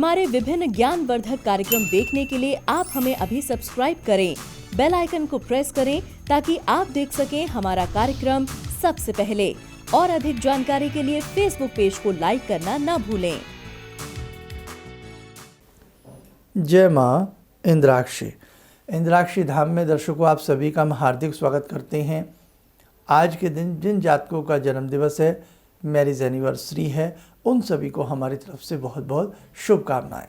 हमारे विभिन्न ज्ञानवर्धक कार्यक्रम देखने के लिए आप हमें अभी सब्सक्राइब करें, बेल आइकन को प्रेस करें ताकि आप देख सकें हमारा कार्यक्रम सबसे पहले। और अधिक जानकारी के लिए फेसबुक पेज को लाइक करना न भूलें। जय माँ इंद्राक्षी। इंद्राक्षी धाम में दर्शकों आप सभी का हम हार्दिक स्वागत करते हैं। आज के दिन जिन जातकों का जन्म दिवस है, मैरिज एनिवर्सरी है, उन सभी को हमारी तरफ से बहुत बहुत शुभकामनाएं।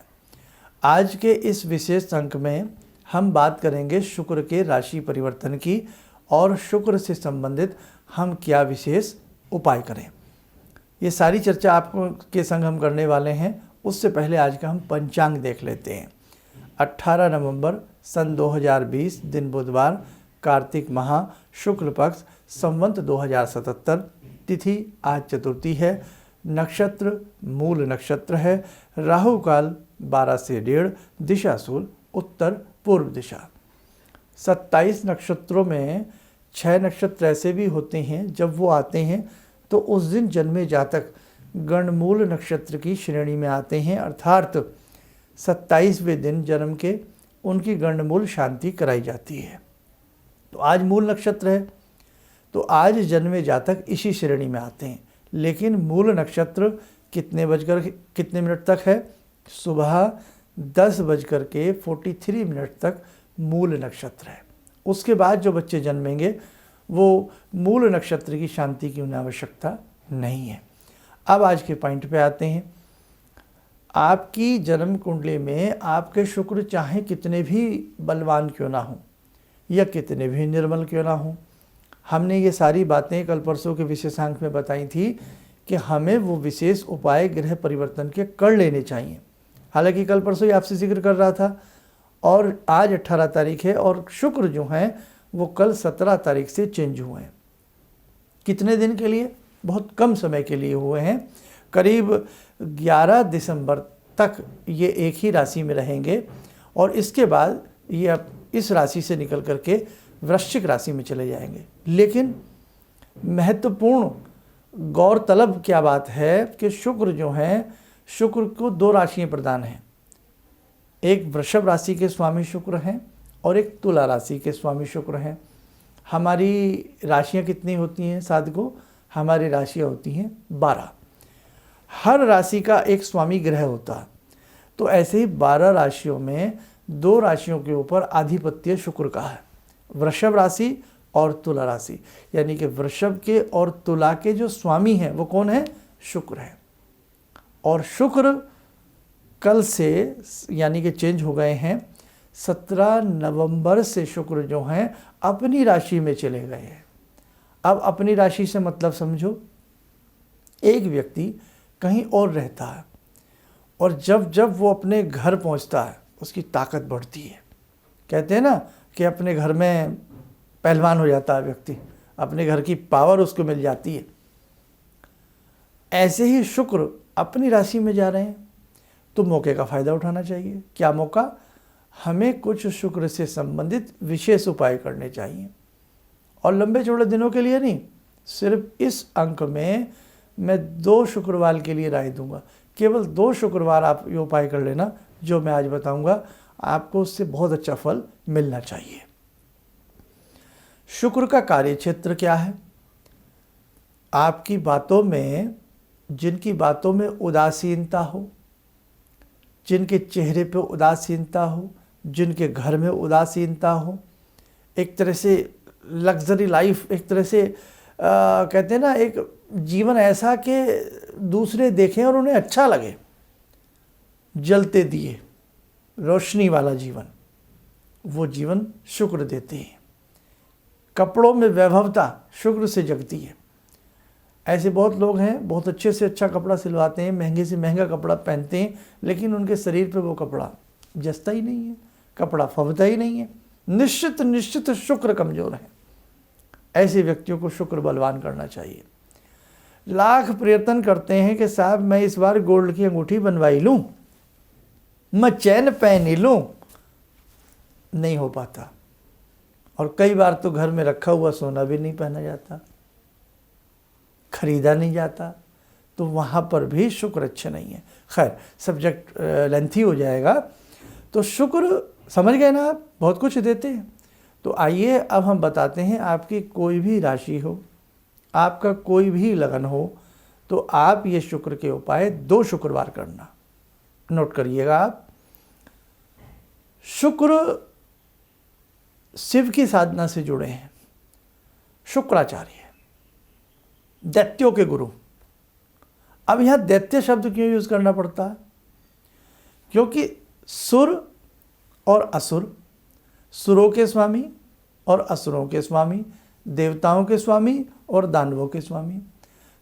आज के इस विशेष अंक में हम बात करेंगे शुक्र के राशि परिवर्तन की और शुक्र से संबंधित हम क्या विशेष उपाय करें। ये सारी चर्चा आपको के संग हम करने वाले हैं। उससे पहले आज का हम पंचांग देख लेते हैं। 18 नवंबर सन 2020 दिन बुधवार, कार्तिक माह, शुक्ल पक्ष, संवत 2077, तिथि आज चतुर्थी है, नक्षत्र मूल नक्षत्र है, राहु काल 12 से 1:30, दिशा शूल उत्तर पूर्व दिशा। 27 नक्षत्रों में 6 नक्षत्र ऐसे भी होते हैं जब वो आते हैं तो उस दिन जन्मे जातक गणमूल नक्षत्र की श्रेणी में आते हैं, अर्थात 27वें दिन जन्म के उनकी गणमूल शांति कराई जाती है। तो आज मूल नक्षत्र है तो आज जन्मे जातक इसी श्रेणी में आते हैं। लेकिन मूल नक्षत्र कितने मिनट तक है? सुबह 10:43 तक मूल नक्षत्र है। उसके बाद जो बच्चे जन्मेंगे वो मूल नक्षत्र की शांति की उन्हें आवश्यकता नहीं है। अब आज के पॉइंट पे आते हैं। आपकी जन्म कुंडली में आपके शुक्र चाहे कितने भी बलवान क्यों ना हों या कितने भी निर्मल क्यों ना हों, हमने ये सारी बातें कल परसों के विशेषांक में बताई थी कि हमें वो विशेष उपाय ग्रह परिवर्तन के कर लेने चाहिए। हालांकि कल परसों ही आपसे जिक्र कर रहा था और आज 18 तारीख है और शुक्र जो हैं वो कल 17 तारीख से चेंज हुए हैं। कितने दिन के लिए? बहुत कम समय के लिए हुए हैं। करीब 11 दिसंबर तक ये एक ही राशि में रहेंगे और इसके बाद ये अब इस राशि से निकल करके वृश्चिक राशि में चले जाएंगे। लेकिन महत्वपूर्ण गौरतलब क्या बात है कि शुक्र जो हैं, शुक्र को 2 राशियाँ प्रदान हैं। एक वृषभ राशि के स्वामी शुक्र हैं और एक तुला राशि के स्वामी शुक्र हैं। हमारी राशियाँ कितनी होती हैं साधकों? हमारी राशियाँ होती हैं 12। हर राशि का एक स्वामी ग्रह होता है। तो ऐसे ही 12 राशियों में 2 राशियों के ऊपर आधिपत्य शुक्र का है, वृषभ राशि और तुला राशि। यानी कि वृषभ के और तुला के जो स्वामी हैं वो कौन है? शुक्र है। और शुक्र कल से यानी कि चेंज हो गए हैं। 17 नवंबर से शुक्र जो हैं अपनी राशि में चले गए हैं। अब अपनी राशि से मतलब समझो, एक व्यक्ति कहीं और रहता है और जब जब वो अपने घर पहुंचता है उसकी ताकत बढ़ती है। कहते हैं ना कि अपने घर में पहलवान हो जाता है व्यक्ति, अपने घर की पावर उसको मिल जाती है। ऐसे ही शुक्र अपनी राशि में जा रहे हैं तो मौके का फ़ायदा उठाना चाहिए। क्या मौका? हमें कुछ शुक्र से संबंधित विशेष उपाय करने चाहिए और लंबे चौड़े दिनों के लिए नहीं। सिर्फ इस अंक में मैं 2 शुक्रवार के लिए राय दूंगा। केवल 2 शुक्रवार आप ये उपाय कर लेना जो मैं आज बताऊंगा, आपको उससे बहुत अच्छा फल मिलना चाहिए। शुक्र का कार्य क्षेत्र क्या है? आपकी बातों में, जिनकी बातों में उदासीनता हो, जिनके चेहरे पे उदासीनता हो, जिनके घर में उदासीनता हो, एक तरह से लग्जरी लाइफ, एक तरह से कहते हैं ना, एक जीवन ऐसा कि दूसरे देखें और उन्हें अच्छा लगे, जलते दिए, रोशनी वाला जीवन, वो जीवन शुक्र देते हैं। कपड़ों में वैभवता शुक्र से जगती है। ऐसे बहुत लोग हैं, बहुत अच्छे से अच्छा कपड़ा सिलवाते हैं, महंगे से महंगा कपड़ा पहनते हैं, लेकिन उनके शरीर पे वो कपड़ा जचता ही नहीं है, कपड़ा फबता ही नहीं है। निश्चित शुक्र कमज़ोर है। ऐसे व्यक्तियों को शुक्र बलवान करना चाहिए। लाख प्रयत्न करते हैं कि साहब मैं इस बार गोल्ड की अंगूठी बनवाई लूँ, मैं चैन पहन ही लूँ, नहीं हो पाता। और कई बार तो घर में रखा हुआ सोना भी नहीं पहना जाता, खरीदा नहीं जाता। तो वहाँ पर भी शुक्र अच्छे नहीं है। खैर, सब्जेक्ट लेंथी हो जाएगा। तो शुक्र समझ गए ना आप, बहुत कुछ देते हैं। तो आइए अब हम बताते हैं, आपकी कोई भी राशि हो, आपका कोई भी लगन हो, तो आप ये शुक्र के उपाय 2 शुक्रवार करना। नोट करिएगा आप। शुक्र शिव की साधना से जुड़े हैं, शुक्राचार्य, दैत्यों के गुरु। अब यहाँ दैत्य शब्द क्यों यूज करना पड़ता है? क्योंकि सुर और असुर, सुरों के स्वामी और असुरों के स्वामी, देवताओं के स्वामी और दानवों के स्वामी।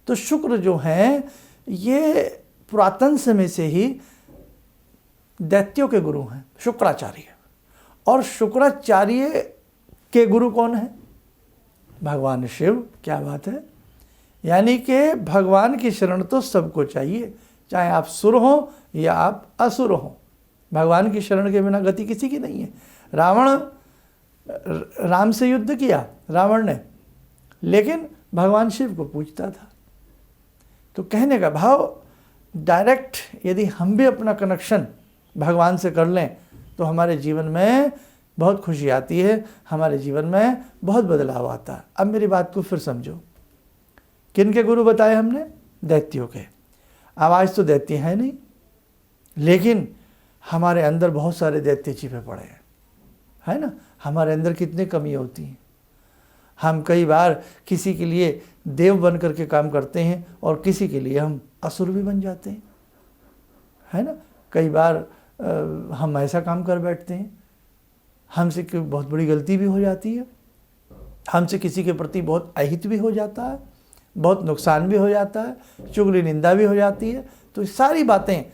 तो शुक्र जो हैं ये पुरातन समय से ही दैत्यों के गुरु हैं, शुक्राचार्य। और शुक्राचार्य के गुरु कौन है? भगवान शिव। क्या बात है! यानी कि भगवान की शरण तो सबको चाहिए, चाहे आप सुर हो या आप असुर हो। भगवान की शरण के बिना गति किसी की नहीं है। राम से युद्ध किया रावण ने, लेकिन भगवान शिव को पूजता था। तो कहने का भाव, डायरेक्ट यदि हम भी अपना कनेक्शन भगवान से कर लें तो हमारे जीवन में बहुत खुशी आती है, हमारे जीवन में बहुत बदलाव आता है। अब मेरी बात को फिर समझो। किन के गुरु बताए हमने? दैत्यों के। अब आज तो दैत्य है नहीं, लेकिन हमारे अंदर बहुत सारे दैत्य छिपे पड़े हैं, है ना। हमारे अंदर कितनी कमी होती है। हम कई बार किसी के लिए देव बन करके काम करते हैं और किसी के लिए हम असुर भी बन जाते हैं, है ना। कई बार हम ऐसा काम कर बैठते हैं, हमसे कोई बहुत बड़ी गलती भी हो जाती है, हमसे किसी के प्रति बहुत अहित भी हो जाता है, बहुत नुकसान भी हो जाता है, चुगली निंदा भी हो जाती है। तो ये सारी बातें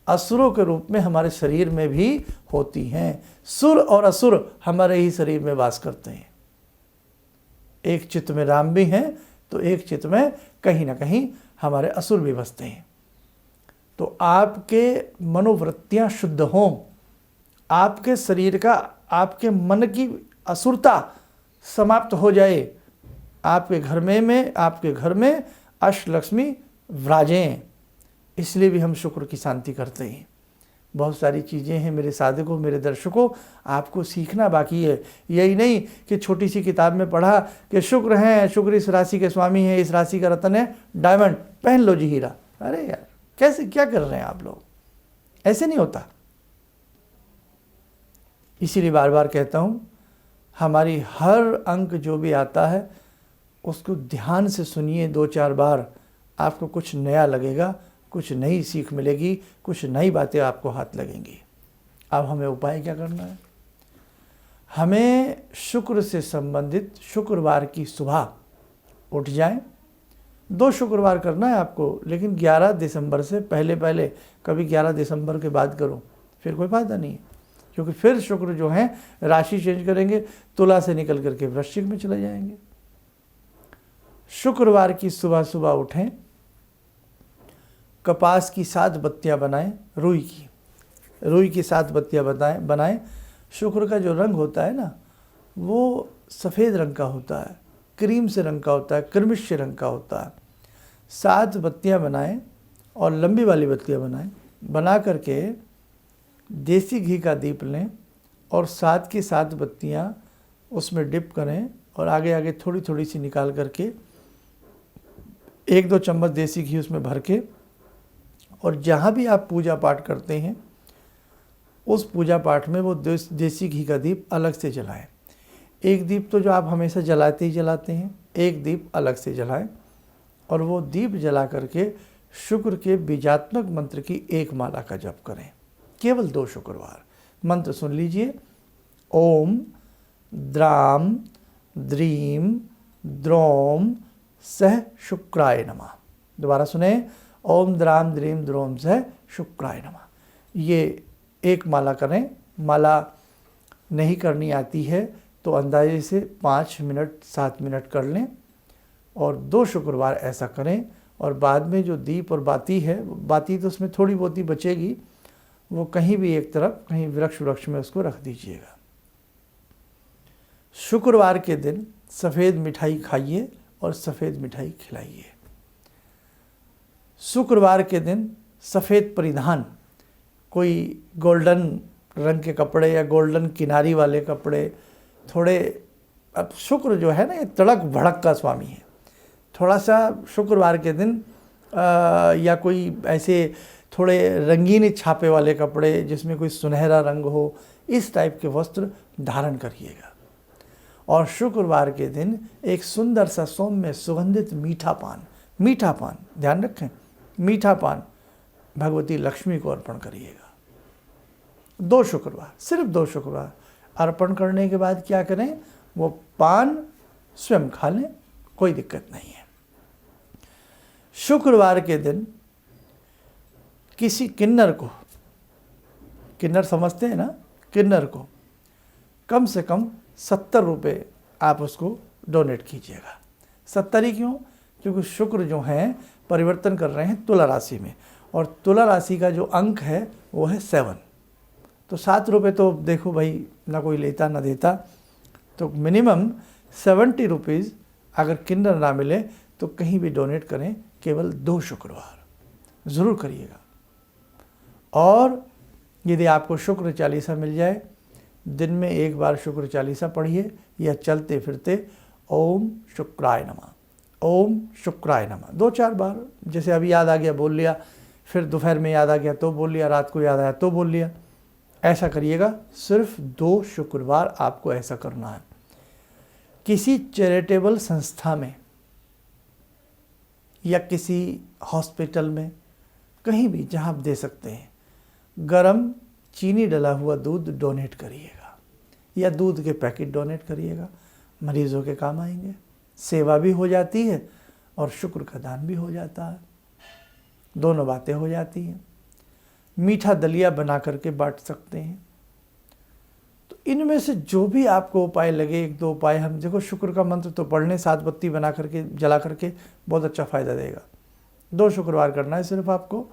असुरों के रूप में हमारे शरीर में भी होती हैं। सुर और असुर हमारे ही शरीर में वास करते हैं। एक चित्त में राम भी हैं तो एक चित्त में कहीं ना कहीं हमारे असुर भी बसते हैं। तो आपके मनोवृत्तियां शुद्ध हों, आपके शरीर का, आपके मन की असुरता समाप्त हो जाए, आपके घर में अष्टलक्ष्मी विराजें। इसलिए भी हम शुक्र की शांति करते हैं। बहुत सारी चीज़ें हैं मेरे साधकों, मेरे दर्शकों, आपको सीखना बाकी है। यही नहीं कि छोटी सी किताब में पढ़ा कि शुक्र हैं, शुक्र इस राशि के स्वामी हैं, इस राशि का रत्न है डायमंड, पहन लो जी हीरा। अरे यार, कैसे, क्या कर रहे हैं आप लोग? ऐसे नहीं होता। इसीलिए बार बार कहता हूँ, हमारी हर अंक जो भी आता है उसको ध्यान से सुनिए 2-4 बार, आपको कुछ नया लगेगा, कुछ नई सीख मिलेगी, कुछ नई बातें आपको हाथ लगेंगी। अब हमें उपाय क्या करना है? हमें शुक्र से संबंधित शुक्रवार की सुबह उठ जाएं। 2 शुक्रवार करना है आपको, लेकिन 11 दिसंबर से पहले, कभी 11 दिसंबर के बाद करो, फिर कोई फायदा नहीं है। क्योंकि फिर शुक्र जो है राशि चेंज करेंगे, तुला से निकल करके वृश्चिक में चले जाएंगे। शुक्रवार की सुबह सुबह उठें, कपास की 7 बत्तियां बनाएं, रुई की 7 बत्तियां बनाएं। शुक्र का जो रंग होता है ना, वो सफ़ेद रंग का होता है, क्रीम से रंग का होता है, कृमिश रंग का होता है। 7 बत्तियां बनाएं और लंबी वाली बत्तियां बनाएं। बना करके देसी घी का दीप लें और 7 की 7 बत्तियां उसमें डिप करें और आगे आगे थोड़ी थोड़ी सी निकाल करके 1-2 चम्मच देसी घी उसमें भर के, और जहाँ भी आप पूजा पाठ करते हैं उस पूजा पाठ में वो देसी घी का दीप अलग से जलाएं। एक दीप तो जो आप हमेशा जलाते ही जलाते हैं, एक दीप अलग से जलाएं और वो दीप जला करके शुक्र के बीजात्मक मंत्र की 1 माला का जप करें। केवल 2 शुक्रवार। मंत्र सुन लीजिए। ओम द्राम द्रीम द्रोम सह शुक्राय नमः। दोबारा सुने। ओम द्राम द्रीम द्रोम सह शुक्राय नमः। ये 1 माला करें। माला नहीं करनी आती है तो अंदाजे से 5 मिनट 7 मिनट कर लें और 2 शुक्रवार ऐसा करें। और बाद में जो दीप और बाती है, बाती तो उसमें थोड़ी बहुत ही बचेगी, वो कहीं भी एक तरफ, कहीं वृक्ष में उसको रख दीजिएगा। शुक्रवार के दिन सफ़ेद मिठाई खाइए और सफ़ेद मिठाई खिलाइए। शुक्रवार के दिन सफ़ेद परिधान, कोई गोल्डन रंग के कपड़े या गोल्डन किनारी वाले कपड़े, थोड़े, अब शुक्र जो है ना ये तड़क भड़क का स्वामी है, थोड़ा सा शुक्रवार के दिन या कोई ऐसे थोड़े रंगीन छापे वाले कपड़े जिसमें कोई सुनहरा रंग हो, इस टाइप के वस्त्र धारण करिएगा। और शुक्रवार के दिन एक सुंदर सा सौम्य सुगंधित मीठा पान, ध्यान रखें, मीठा पान भगवती लक्ष्मी को अर्पण करिएगा। 2 शुक्रवार, सिर्फ 2 शुक्रवार अर्पण करने के बाद क्या करें, वो पान स्वयं खा लें, कोई दिक्कत नहीं है। शुक्रवार के दिन किसी किन्नर को, किन्नर समझते हैं ना, किन्नर को कम से कम 70 रुपये आप उसको डोनेट कीजिएगा। 70 ही क्यों? क्योंकि शुक्र जो हैं परिवर्तन कर रहे हैं तुला राशि में, और तुला राशि का जो अंक है वो है 7। तो 7 रुपये तो देखो भाई ना कोई लेता ना देता, तो मिनिमम 70 रुपीज़ अगर किन्नर ना मिले तो कहीं भी डोनेट करें, केवल 2 शुक्रवार ज़रूर करिएगा। और यदि आपको शुक्र चालीसा मिल जाए, दिन में 1 बार शुक्र चालीसा पढ़िए, या चलते फिरते ओम शुक्राय नमः, ओम शुक्राय नमः 2-4 बार, जैसे अभी याद आ गया बोल लिया, फिर दोपहर में याद आ गया तो बोल लिया, रात को याद आया तो बोल लिया, ऐसा करिएगा। सिर्फ 2 शुक्रवार आपको ऐसा करना है। किसी चैरिटेबल संस्था में या किसी हॉस्पिटल में, कहीं भी जहाँ आप दे सकते हैं, गरम चीनी डला हुआ दूध डोनेट करिएगा, या दूध के पैकेट डोनेट करिएगा, मरीजों के काम आएंगे, सेवा भी हो जाती है और शुक्र का दान भी हो जाता है, दोनों बातें हो जाती हैं। मीठा दलिया बना करके बांट सकते हैं। तो इनमें से जो भी आपको उपाय लगे, 1-2 उपाय हम देखो, शुक्र का मंत्र तो पढ़ने, 7 बत्ती बना करके जला करके बहुत अच्छा फ़ायदा देगा। 2 शुक्रवार करना है सिर्फ आपको।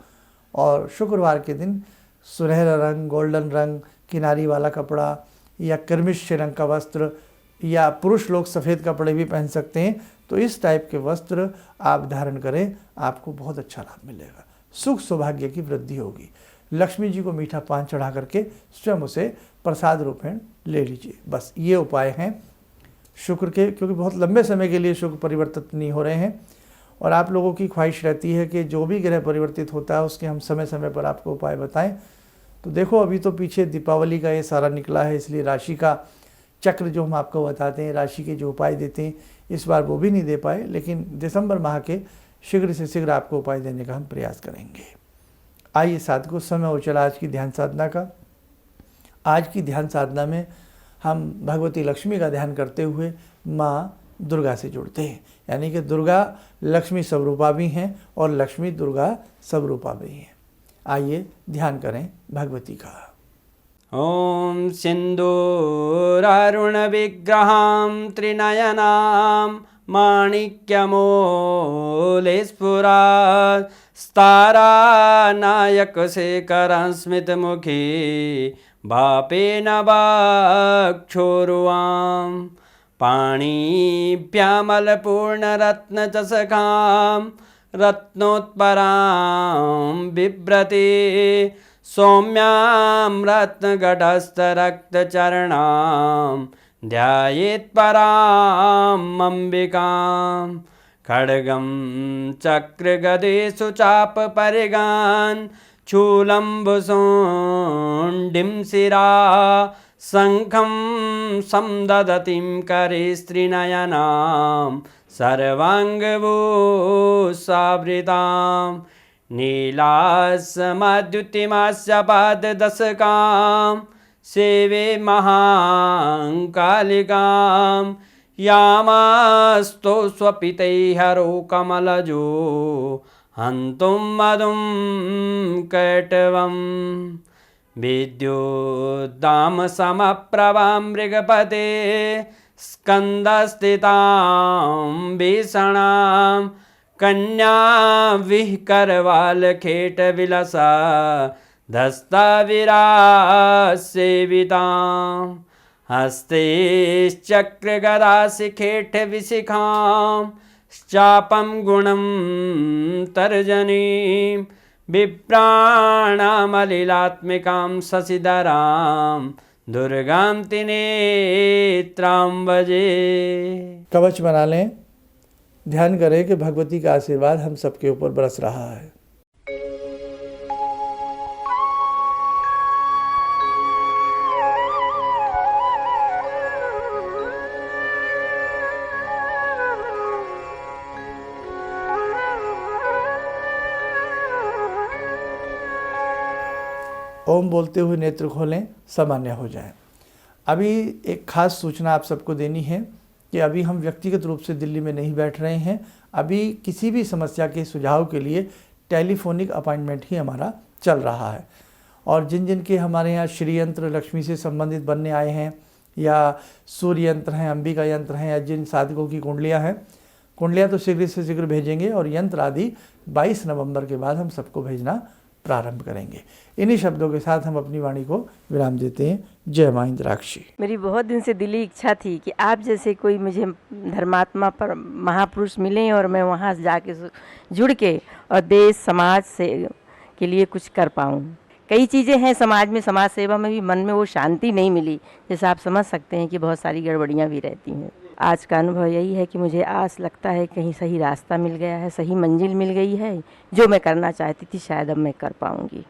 और शुक्रवार के दिन सुनहरा रंग, गोल्डन रंग, किनारी वाला कपड़ा या कर्मिश रंग का वस्त्र, या पुरुष लोग सफ़ेद कपड़े भी पहन सकते हैं, तो इस टाइप के वस्त्र आप धारण करें, आपको बहुत अच्छा लाभ मिलेगा, सुख सौभाग्य की वृद्धि होगी। लक्ष्मी जी को मीठा पान चढ़ा करके स्वयं उसे प्रसाद रूपेण ले लीजिए। बस ये उपाय हैं शुक्र के, क्योंकि बहुत लंबे समय के लिए शुक्र परिवर्तित नहीं हो रहे हैं, और आप लोगों की ख्वाहिश रहती है कि जो भी ग्रह परिवर्तित होता है उसके हम समय समय पर आपको उपाय बताएं। तो देखो अभी तो पीछे दीपावली का ये सारा निकला है, इसलिए राशि का चक्र जो हम आपको बताते हैं, राशि के जो उपाय देते हैं, इस बार वो भी नहीं दे पाए, लेकिन दिसंबर माह के शीघ्र से शीघ्र आपको उपाय देने का हम प्रयास करेंगे। आइए साधकों, समय हो चला आज की ध्यान साधना का। आज की ध्यान साधना में हम भगवती लक्ष्मी का ध्यान करते हुए माँ दुर्गा से जुड़ते हैं, यानी कि दुर्गा लक्ष्मी स्वरूपा भी हैं और लक्ष्मी दुर्गा स्वरूपा भी हैं। आइए ध्यान करें भगवती का। ॐ सिन्दूरारुणविग्रहां त्रिनयनां माणिक्यमूलस्फुरात् स्तारानायकशेखरं स्मितमुखी भापेन वाक्षोरुवां पाणिभ्यामलपूर्णरत्नचषकां रत्नोत्परां बिभ्रति सौम्यां रत्नघटस्थरक्तचरणां ध्यायेत्परां अम्बिकां खड्गं चक्रगदेषु चापपरिगान् शूलम्बुशुण्डिं शिरा शङ्खं संदधतीं करे स्त्रीनयनां सर्वाङ्गभूषावृतां नीलास्मद्युतिमास्य पाददशकां सेवे महाकालिकां यामास्तो स्वपितैहरो कमलजो हन्तुं मधुं कैटवं विद्युद्दामसमप्रभां मृगपते स्कन्दस्थितां भीषणां कन्या विहकरवालखेटविलसा धस्ताविरासेवितां हस्ते चक्रगदाशिखेटविशिखां चापं गुणं तर्जनीं विप्राणामलिलात्मिकां शशिधरां दुर्गां त्रिनेत्रां भजे। कवच बना लें, ध्यान करें कि भगवती का आशीर्वाद हम सबके ऊपर बरस रहा है। ओम बोलते हुए नेत्र खोलें, सामान्य हो जाएं। अभी एक खास सूचना आप सबको देनी है कि अभी हम व्यक्तिगत रूप से दिल्ली में नहीं बैठ रहे हैं। अभी किसी भी समस्या के सुझाव के लिए टेलीफोनिक अपॉइंटमेंट ही हमारा चल रहा है। और जिन जिन के हमारे यहाँ श्री यंत्र लक्ष्मी से संबंधित बनने आए हैं, या सूर्य यंत्र हैं, अंबिका यंत्र हैं, या जिन साधकों की कुंडलियाँ हैं, कुंडलियाँ तो शीघ्र से शीघ्र भेजेंगे और यंत्र आदि 22 नवंबर के बाद हम सबको भेजना प्रारंभ करेंगे। इन्हीं शब्दों के साथ हम अपनी वाणी को विराम देते हैं। जय मां इंद्राक्षी। मेरी बहुत दिन से दिली इच्छा थी कि आप जैसे कोई मुझे धर्मात्मा पर महापुरुष मिलें और मैं वहाँ जाके जुड़ के और देश समाज से के लिए कुछ कर पाऊँ। कई चीज़ें हैं समाज में, समाज सेवा में भी मन में वो शांति नहीं मिली। जैसे आप समझ सकते हैं कि बहुत सारी गड़बड़ियाँ भी रहती हैं। आज का अनुभव यही है कि मुझे आस लगता है कहीं सही रास्ता मिल गया है, सही मंजिल मिल गई है। जो मैं करना चाहती थी शायद अब मैं कर पाऊँगी।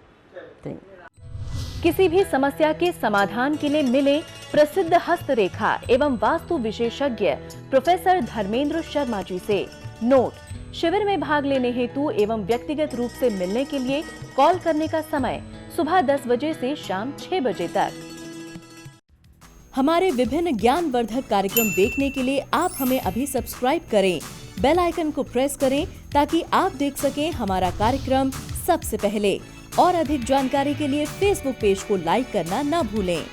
किसी भी समस्या के समाधान के लिए मिले प्रसिद्ध हस्तरेखा एवं वास्तु विशेषज्ञ प्रोफेसर धर्मेंद्र शर्मा जी से। नोट: शिविर में भाग लेने हेतु एवं व्यक्तिगत रूप से मिलने के लिए कॉल करने का समय सुबह 10 बजे से शाम 6 बजे तक। हमारे विभिन्न ज्ञानवर्धक कार्यक्रम देखने के लिए आप हमें अभी सब्सक्राइब करें, बेल आइकन को प्रेस करें ताकि आप देख सकें हमारा कार्यक्रम सबसे पहले। और अधिक जानकारी के लिए फेसबुक पेज को लाइक करना न भूलें।